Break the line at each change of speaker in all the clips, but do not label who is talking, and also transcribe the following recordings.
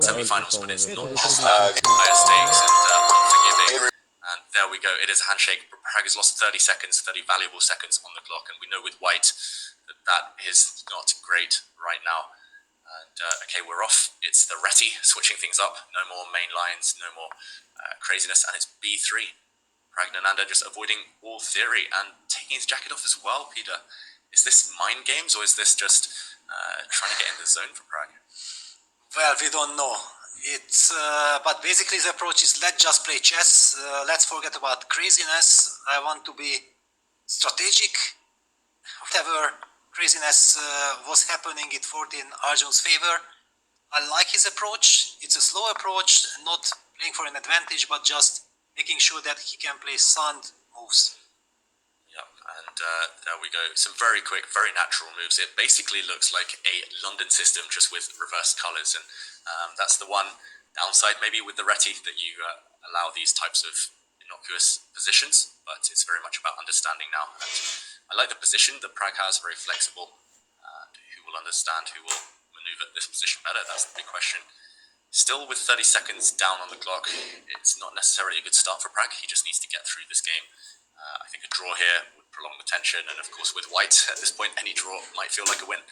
semi-finals, but it's not higher stakes and unforgiving. And there we go. It is a handshake. Pragg has lost 30 seconds, 30 valuable seconds on the clock, and we know with White that is not great right now. And okay, we're off. It's the Reti switching things up. No more main lines, no more craziness, and it's B3. Praggnanandhaa just avoiding all theory and taking his jacket off as well, Peter. Is this mind games, or is this just trying to get in the zone for Pragg?
Well, we don't know. But basically the approach is let's just play chess. Let's forget about craziness. I want to be strategic. Whatever craziness was happening, it worked in Arjun's favor. I like his approach. It's a slow approach, not playing for an advantage, but just making sure that he can play sound moves.
Yep, and there we go. Some very quick, very natural moves. It basically looks like a London system, just with reversed colours, and that's the one downside maybe with the Reti, that you allow these types of innocuous positions, but it's very much about understanding now. And I like the position that Pragg has, very flexible. Who will understand, who will maneuver this position better? That's the big question. Still with 30 seconds down on the clock, it's not necessarily a good start for Pragg. He just needs to get through this game. I think a draw here would prolong the tension, and of course with White at this point, any draw might feel like a win.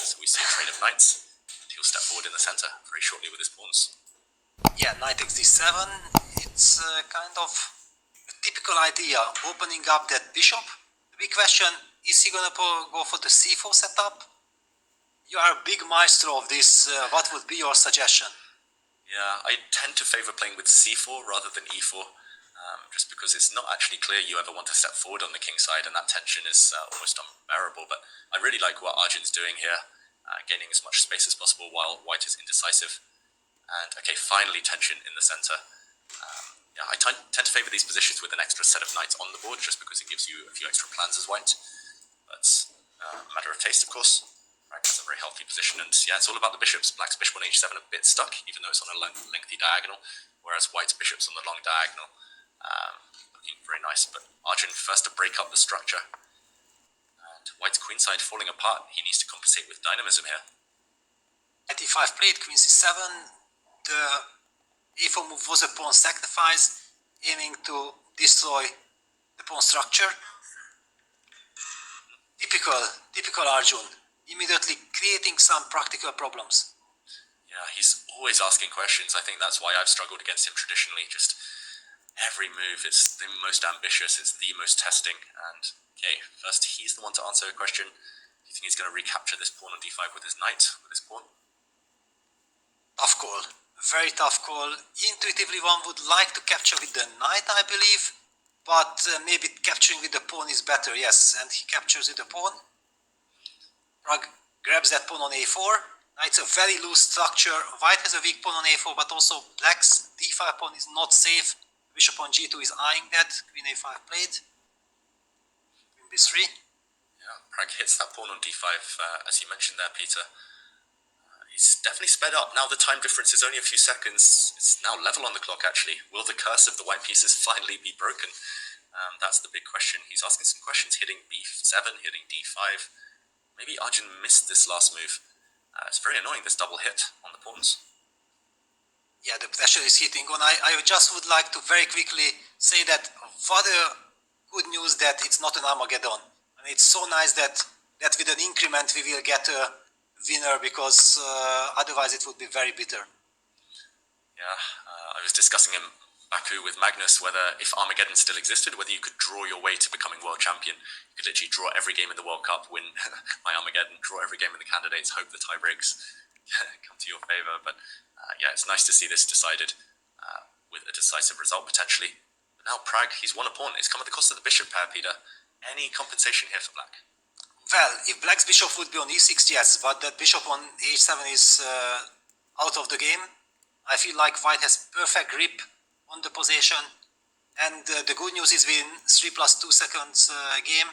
So we see a trade of knights, and he'll step forward in the centre very shortly with his pawns.
Yeah, knight takes d7. It's kind of a typical idea, opening up that bishop. The big question, is he going to go for the c4 setup? You are a big maestro of this. What would be your suggestion?
Yeah, I tend to favour playing with c4 rather than e4, just because it's not actually clear you ever want to step forward on the king side, and that tension is almost unbearable. But I really like what Arjun's doing here, gaining as much space as possible while White is indecisive. And okay, finally tension in the centre. Yeah, I tend to favour these positions with an extra set of knights on the board, just because it gives you a few extra plans as White. But a matter of taste, of course. Pragg has a very healthy position, and yeah, it's all about the bishops. Black's bishop on h7 a bit stuck, even though it's on a lengthy diagonal, whereas White's bishop's on the long diagonal. Looking very nice, but Arjun first to break up the structure. And White's queenside falling apart. He needs to compensate with dynamism here.
Knight e5 played, queen c7. The a4 move was a pawn sacrifice, aiming to destroy the pawn structure. Typical Arjun. Immediately creating some practical problems.
Yeah, he's always asking questions. I think that's why I've struggled against him traditionally. Just every move is the most ambitious, it's the most testing. And okay, first he's the one to answer a question. Do you think he's going to recapture this pawn on d5 with his knight, with his pawn?
Tough call. Very tough call. Intuitively one would like to capture with the knight, I believe. But maybe capturing with the pawn is better, yes. And he captures with the pawn. Pragg grabs that pawn on a4. It's a very loose structure. White has a weak pawn on a4, but also Black's d5 pawn is not safe. Bishop on g2 is eyeing that. Queen a5 played. Queen b3.
Yeah, Pragg hits that pawn on d5, as you mentioned there, Peter. He's definitely sped up. Now the time difference is only a few seconds. It's now level on the clock, actually. Will the curse of the white pieces finally be broken? That's the big question. He's asking some questions, hitting b7, hitting d5. Maybe Arjun missed this last move. It's very annoying, this double hit on the pawns.
Yeah, the pressure is hitting on. I just would like to very quickly say that what a good news that it's not an Armageddon. And it's so nice that with an increment we will get a winner, because otherwise it would be very bitter.
Yeah, I was discussing in Baku with Magnus whether, if Armageddon still existed, whether you could draw your way to becoming world champion. You could literally draw every game in the World Cup, win my Armageddon, draw every game in the candidates, hope the tie breaks come to your favour. But yeah, it's nice to see this decided with a decisive result potentially. But now Pragg, he's won a pawn. It's come at the cost of the bishop pair, Peter. Any compensation here for Black?
Well, if Black's bishop would be on e6, yes, but that bishop on h7 is out of the game. I feel like White has perfect grip on the position, and the good news is within 3+2 seconds game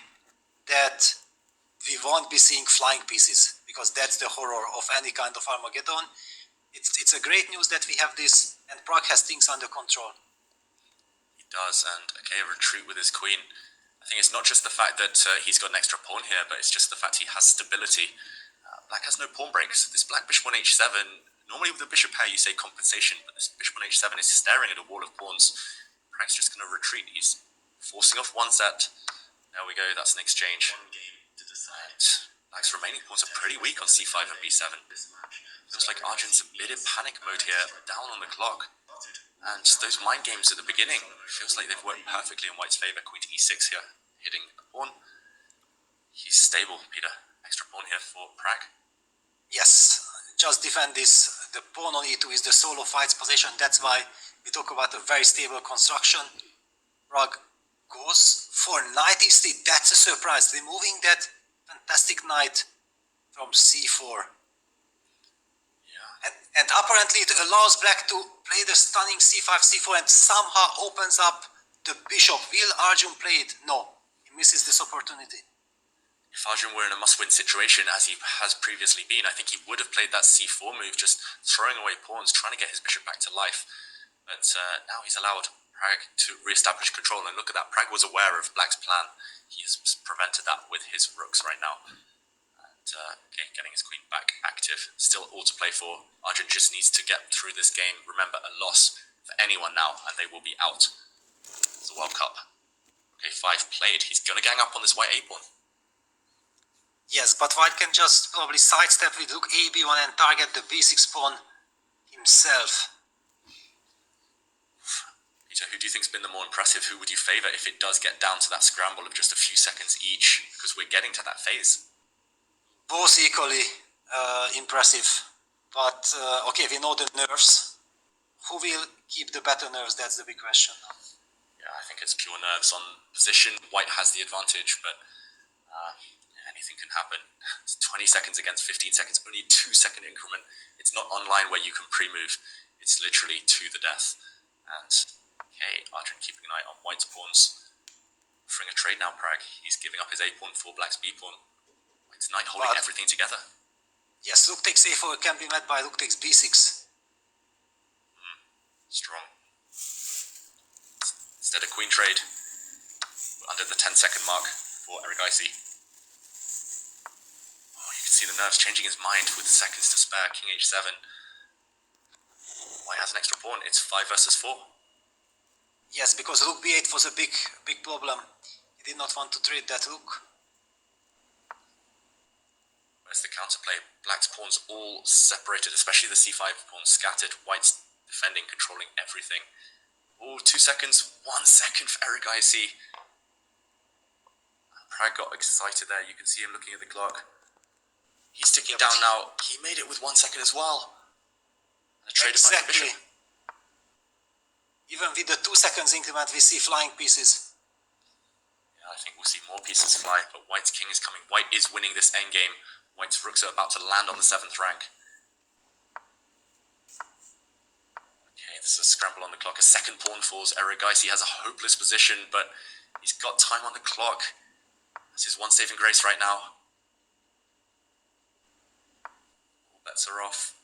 that we won't be seeing flying pieces, because that's the horror of any kind of Armageddon. It's a great news that we have this, and Pragg has things under control.
He does, and okay, retreat with his queen. I think it's not just the fact that he's got an extra pawn here, but it's just the fact he has stability. Black has no pawn breaks. This black bishop on h7 Normally with the bishop pair you say compensation, but this bishop on h7 is staring at a wall of pawns. Prag's just going to retreat. He's forcing off one set. There we go, that's an exchange.
One game to decide.
Black's remaining pawns are pretty weak on c5 and b7. Feels like Arjun's a bit in panic mode here, down on the clock. And those mind games at the beginning, feels like they've worked perfectly in White's favour. Queen to e6 here, hitting a pawn. He's stable, Peter. Extra pawn here for Pragg.
Yes, just defend this. The pawn on e2 is the soul of White's position. That's why we talk about a very stable construction. Pragg goes for knight e3. That's a surprise. Removing that fantastic knight from c4. And apparently it allows Black to play the stunning c5, c4 and somehow opens up the bishop. Will Arjun play it? No. He misses this opportunity.
If Arjun were in a must-win situation, as he has previously been, I think he would have played that c4 move, just throwing away pawns, trying to get his bishop back to life. But now he's allowed Pragg to re-establish control, and look at that, Pragg was aware of Black's plan. He has prevented that with his rooks right now. And okay, getting his queen back active, still all to play for. Arjun just needs to get through this game. Remember, a loss for anyone now, and they will be out. It's the World Cup. Okay, 5 played. He's going to gang up on this white a-pawn.
Yes, but White can just probably sidestep with rook a b1 and target the b6 pawn himself.
Peter, who do you think's been the more impressive? Who would you favour if it does get down to that scramble of just a few seconds each? Because we're getting to that phase.
Both equally impressive. But, okay, we know the nerves. Who will keep the better nerves? That's the big question.
Yeah, I think it's pure nerves on position. White has the advantage, but anything can happen. It's 20 seconds against 15 seconds, only a 2-second increment. It's not online where you can pre-move. It's literally to the death. And, okay, Arjun keeping an eye on White's pawns. Offering a trade now, Pragg. He's giving up his a-pawn for Black's b-pawn. White's knight holding everything together.
Yes, rook takes a4 can be met by rook takes b6.
Strong. Instead of queen trade, we're under the 10-second mark for Erigaisi. Oh, you can see the nerves changing his mind with seconds to spare. King h7. White has an extra pawn. It's 5 versus 4.
Yes, because rook b8 was a big problem. He did not want to trade that rook.
Where's the counterplay? Black's pawns all separated, especially the c5 pawn scattered. White's defending, controlling everything. Oh, 2 seconds, 1 second for Erigaisi. Pragg got excited there. You can see him looking at the clock. He's ticking down now. He made it with 1 second as well. And a trade back to bishop.
Even with the 2 seconds increment, we see flying pieces.
Yeah, I think we'll see more pieces fly, but White's king is coming. White is winning this endgame. White's rooks are about to land on the 7th rank. Okay, this is a scramble on the clock. A second pawn falls. Erigaisi has a hopeless position, but he's got time on the clock. That's his one saving grace right now. All bets are off.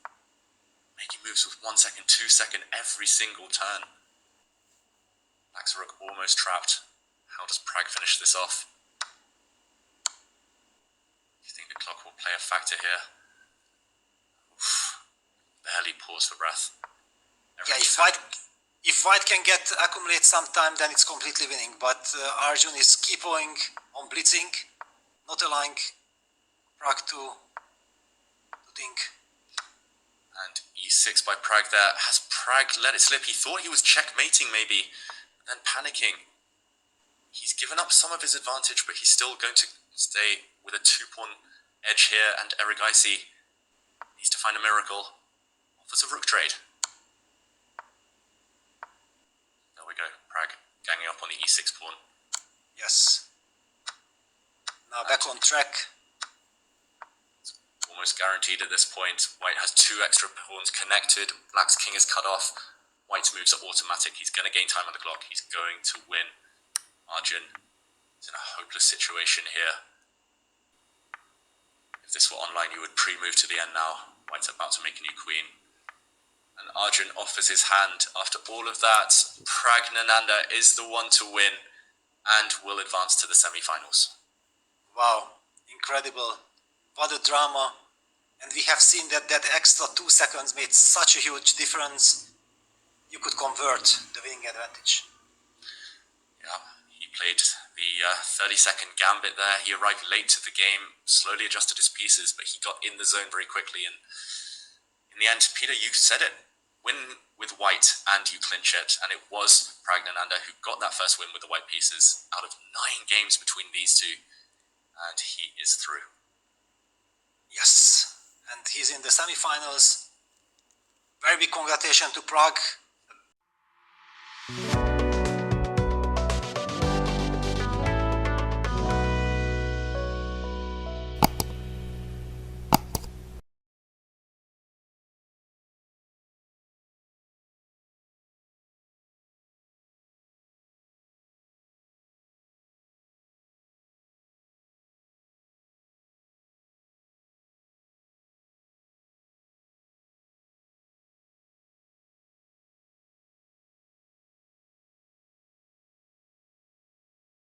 Making moves with 1 second, 2 second, every single turn. Black's rook almost trapped. How does Pragg finish this off? Do you think the clock will play a factor here? Oof. Barely pause for breath.
Yeah, if White can accumulate some time, then it's completely winning. But Arjun is keep going on blitzing, not allowing Pragg to think.
And e6 by Pragg there. Has Pragg let it slip? He thought he was checkmating maybe, then panicking. He's given up some of his advantage, but he's still going to stay with a 2-pawn edge here, and Erigaisi needs to find a miracle. Offers a rook trade. There we go. Pragg ganging up on the e6 pawn.
Yes. Now back on track.
It's almost guaranteed at this point. White has 2 extra pawns connected. Black's king is cut off. White's moves are automatic. He's going to gain time on the clock. He's going to win. Arjun is in a hopeless situation here. If this were online, you would pre-move to the end now. White's about to make a new queen. And Arjun offers his hand. After all of that, Praggnanandhaa is the one to win and will advance to the semi-finals.
Wow, incredible. What a drama. And we have seen that that extra 2 seconds made such a huge difference. You could convert the winning advantage.
Yeah, he played the 30-second gambit there. He arrived late to the game, slowly adjusted his pieces, but he got in the zone very quickly. And in the end, Peter, you said it. Win with white and you clinch it. And it was Praggnanandhaa who got that first win with the white pieces out of 9 games between these two. And he is through.
Yes, and he's in the semi-finals. Very big congratulations to Prague.